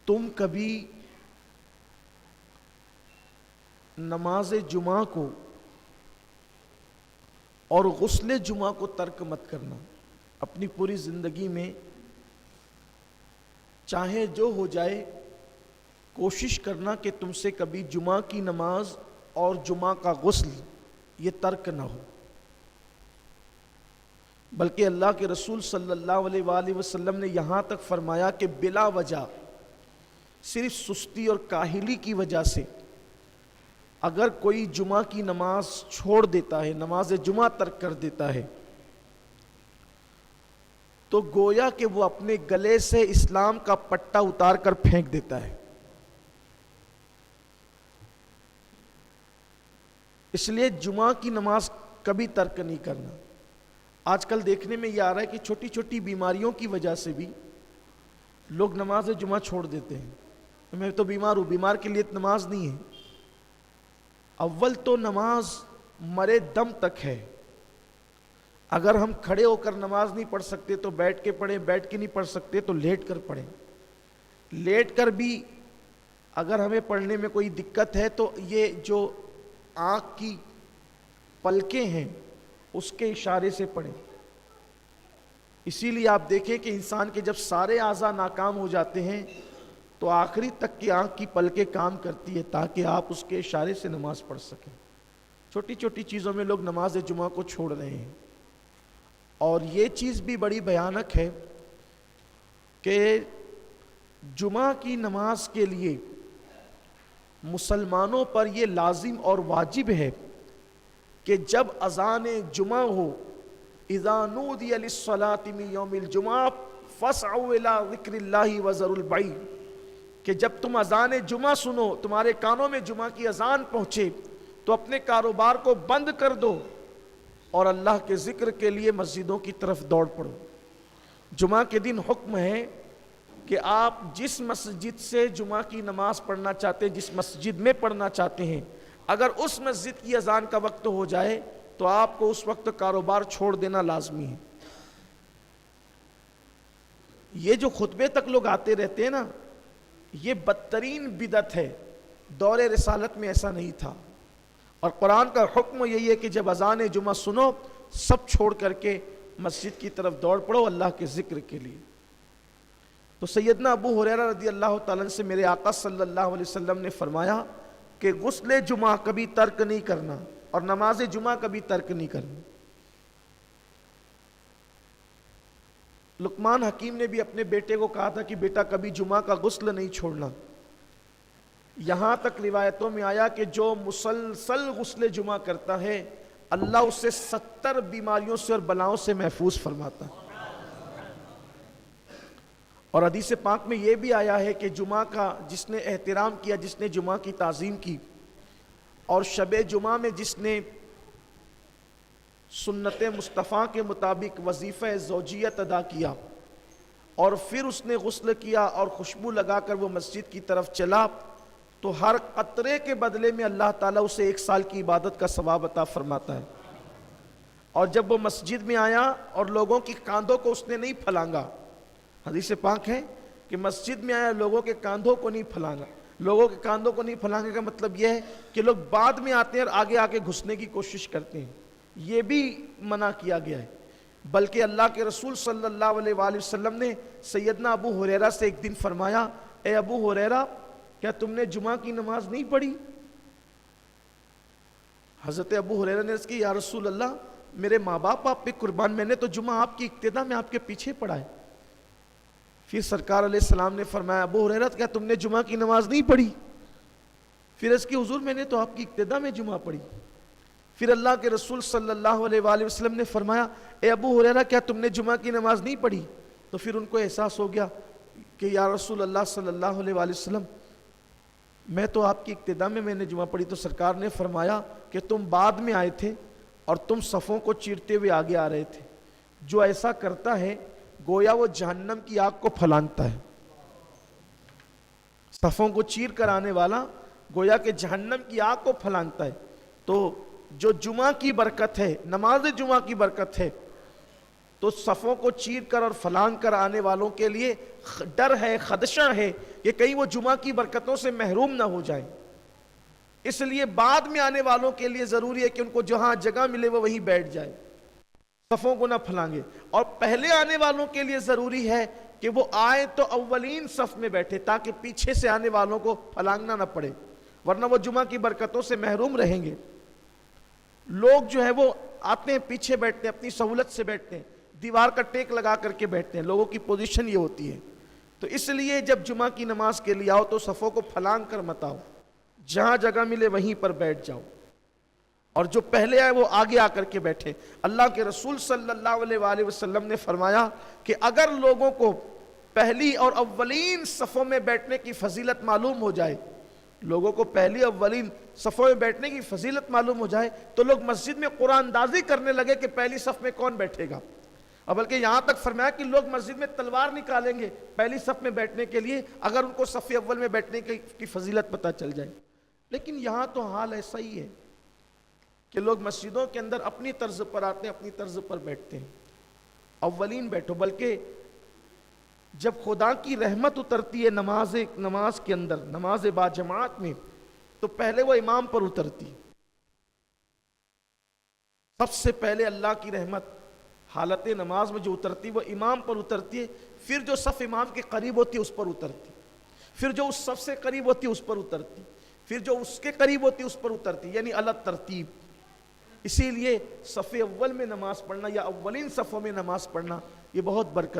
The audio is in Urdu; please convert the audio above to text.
تم کبھی نماز جمعہ کو اور غسل جمعہ کو ترک مت کرنا. اپنی پوری زندگی میں چاہے جو ہو جائے کوشش کرنا کہ تم سے کبھی جمعہ کی نماز اور جمعہ کا غسل یہ ترک نہ ہو. بلکہ اللہ کے رسول صلی اللہ علیہ وآلہ وسلم نے یہاں تک فرمایا کہ بلا وجہ صرف سستی اور کاہلی کی وجہ سے اگر کوئی جمعہ کی نماز چھوڑ دیتا ہے، نماز جمعہ ترک کر دیتا ہے، تو گویا کہ وہ اپنے گلے سے اسلام کا پٹا اتار کر پھینک دیتا ہے. اس لیے جمعہ کی نماز کبھی ترک نہیں کرنا. آج کل دیکھنے میں یہ آ رہا ہے کہ چھوٹی چھوٹی بیماریوں کی وجہ سے بھی لوگ نماز جمعہ چھوڑ دیتے ہیں. میں تو بیمار ہوں، بیمار کے لیے نماز نہیں ہے. اول تو نماز مرے دم تک ہے. اگر ہم کھڑے ہو کر نماز نہیں پڑھ سکتے تو بیٹھ کے پڑھیں، بیٹھ کے نہیں پڑھ سکتے تو لیٹ کر پڑھیں. لیٹ کر بھی اگر ہمیں پڑھنے میں کوئی دقت ہے تو یہ جو آنکھ کی پلکیں ہیں اس کے اشارے سے پڑھیں. اسی لیے آپ دیکھیں کہ انسان کے جب سارے اعضاء ناکام ہو جاتے ہیں تو آخری تک کی آنکھ کی پلکیں کام کرتی ہے تاکہ آپ اس کے اشارے سے نماز پڑھ سکیں. چھوٹی چھوٹی چیزوں میں لوگ نماز جمعہ کو چھوڑ رہے ہیں. اور یہ چیز بھی بڑی بھیانک ہے کہ جمعہ کی نماز کے لیے مسلمانوں پر یہ لازم اور واجب ہے کہ جب اذان جمعہ ہو، اذا نودی للصلاۃ من یوم الجمعہ فاسعوا الی ذکر اللہ وذروا البیع، کہ جب تم اذان جمعہ سنو، تمہارے کانوں میں جمعہ کی اذان پہنچے تو اپنے کاروبار کو بند کر دو اور اللہ کے ذکر کے لیے مسجدوں کی طرف دوڑ پڑو. جمعہ کے دن حکم ہے کہ آپ جس مسجد سے جمعہ کی نماز پڑھنا چاہتے ہیں، جس مسجد میں پڑھنا چاہتے ہیں، اگر اس مسجد کی اذان کا وقت ہو جائے تو آپ کو اس وقت کاروبار چھوڑ دینا لازمی ہے. یہ جو خطبے تک لوگ آتے رہتے ہیں نا، یہ بدترین بدعت ہے. دور رسالت میں ایسا نہیں تھا. اور قرآن کا حکم یہی ہے کہ جب اذان جمعہ سنو سب چھوڑ کر کے مسجد کی طرف دوڑ پڑو اللہ کے ذکر کے لیے. تو سیدنا ابو ہریرہ رضی اللہ تعالیٰ سے میرے آقا صلی اللہ علیہ وسلم نے فرمایا کہ غسل جمعہ کبھی ترک نہیں کرنا اور نماز جمعہ کبھی ترک نہیں کرنا. لقمان حکیم نے بھی اپنے بیٹے کو کہا تھا کہ بیٹا کبھی جمعہ کا غسل نہیں چھوڑنا. یہاں تک روایتوں میں آیا کہ جو مسلسل غسل جمعہ کرتا ہے اللہ اسے 70 بیماریوں سے اور بلاؤں سے محفوظ فرماتا ہے. اور حدیث پاک میں یہ بھی آیا ہے کہ جمعہ کا جس نے احترام کیا، جس نے جمعہ کی تعظیم کی اور شب جمعہ میں جس نے سنت مصطفیٰ کے مطابق وظیفہ زوجیت ادا کیا اور پھر اس نے غسل کیا اور خوشبو لگا کر وہ مسجد کی طرف چلا تو ہر قطرے کے بدلے میں اللہ تعالیٰ اسے 1 سال کی عبادت کا ثواب عطا فرماتا ہے. اور جب وہ مسجد میں آیا اور لوگوں کی کاندھوں کو اس نے نہیں پھلانگا، حدیث پاک ہے کہ مسجد میں آیا لوگوں کے کاندھوں کو نہیں پھلانگا. لوگوں کے کاندھوں کو نہیں پھلانگے کا مطلب یہ ہے کہ لوگ بعد میں آتے ہیں اور آگے آگے گھسنے کی کوشش کرتے ہیں. یہ بھی منع کیا گیا ہے. بلکہ اللہ کے رسول صلی اللہ علیہ وآلہ وسلم نے سیدنا ابو ہریرہ سے ایک دن فرمایا، اے ابو ہریرہ کیا تم نے جمعہ کی نماز نہیں پڑھی؟ حضرت ابو ہریرہ نے عرض کی یا رسول اللہ میرے ماں باپ آپ پہ قربان، میں نے تو جمعہ آپ کی اقتدا میں آپ کے پیچھے پڑھا ہے. پھر سرکار علیہ السلام نے فرمایا ابو ہریرہ کیا تم نے جمعہ کی نماز نہیں پڑھی؟ پھر عرض کی حضور میں نے تو آپ کی اقتدا میں جمعہ پڑھی. پھر اللہ کے رسول صلی اللہ علیہ وآلہ وسلم نے فرمایا اے ابو ہریرہ کیا تم نے جمعہ کی نماز نہیں پڑھی؟ تو پھر ان کو احساس ہو گیا کہ یا رسول اللہ صلی اللہ علیہ وآلہ وسلم میں تو آپ کی اقتدا میں نے جمعہ پڑھی. تو سرکار نے فرمایا کہ تم بعد میں آئے تھے اور تم صفوں کو چیرتے ہوئے آگے آ رہے تھے. جو ایسا کرتا ہے گویا وہ جہنم کی آگ کو پھلانگتا ہے. صفوں کو چیر کر آنے والا گویا کہ جہنم کی آگ کو پھلانگتا ہے. تو جو جمعہ کی برکت ہے، نماز جمعہ کی برکت ہے، تو صفوں کو چیر کر اور پھلانگ کر آنے والوں کے لیے ڈر ہے، خدشہ ہے کہ کہیں وہ جمعہ کی برکتوں سے محروم نہ ہو جائیں۔ اس لیے بعد میں آنے والوں کے لیے ضروری ہے کہ ان کو جہاں جگہ ملے وہ وہیں بیٹھ جائے، صفوں کو نہ پھلانگے۔ اور پہلے آنے والوں کے لیے ضروری ہے کہ وہ آئے تو اولین صف میں بیٹھے، تاکہ پیچھے سے آنے والوں کو پھلانگنا نہ پڑے، ورنہ وہ جمعہ کی برکتوں سے محروم رہیں گے۔ لوگ جو ہے وہ آتے ہیں پیچھے بیٹھتے ہیں، اپنی سہولت سے بیٹھتے ہیں، دیوار کا ٹیک لگا کر کے بیٹھتے ہیں، لوگوں کی پوزیشن یہ ہوتی ہے۔ تو اس لیے جب جمعہ کی نماز کے لیے آؤ تو صفوں کو پھلانگ کر مت آؤ، جہاں جگہ ملے وہیں پر بیٹھ جاؤ، اور جو پہلے آئے وہ آگے آ کر کے بیٹھے۔ اللہ کے رسول صلی اللہ علیہ وآلہ وسلم نے فرمایا کہ اگر لوگوں کو پہلی اور اولین صفوں میں بیٹھنے کی فضیلت معلوم ہو جائے، لوگوں کو پہلی اولین صفوں میں بیٹھنے کی فضیلت معلوم ہو جائے تو لوگ مسجد میں قرآن اندازی کرنے لگے کہ پہلی صف میں کون بیٹھے گا، اور بلکہ یہاں تک فرمایا کہ لوگ مسجد میں تلوار نکالیں گے پہلی صف میں بیٹھنے کے لیے اگر ان کو صف اول میں بیٹھنے کی فضیلت پتہ چل جائے۔ لیکن یہاں تو حال ایسا ہی ہے کہ لوگ مسجدوں کے اندر اپنی طرز پر آتے ہیں، اپنی طرز پر بیٹھتے ہیں۔ اولین بیٹھو، بلکہ جب خدا کی رحمت اترتی ہے نماز کے اندر، نماز با جماعت میں، تو پہلے وہ امام پر اترتی۔ سب سے پہلے اللہ کی رحمت حالت نماز میں جو اترتی وہ امام پر اترتی ہے، پھر جو صف امام کے قریب ہوتی ہے اس پر اترتی، پھر جو اس صف سے قریب ہوتی ہے اس پر اترتی، پھر جو اس کے قریب ہوتی ہے اس پر اترتی، یعنی الگ ترتیب۔ اسی لیے صف اول میں نماز پڑھنا یا اولین صفوں میں نماز پڑھنا یہ بہت برکت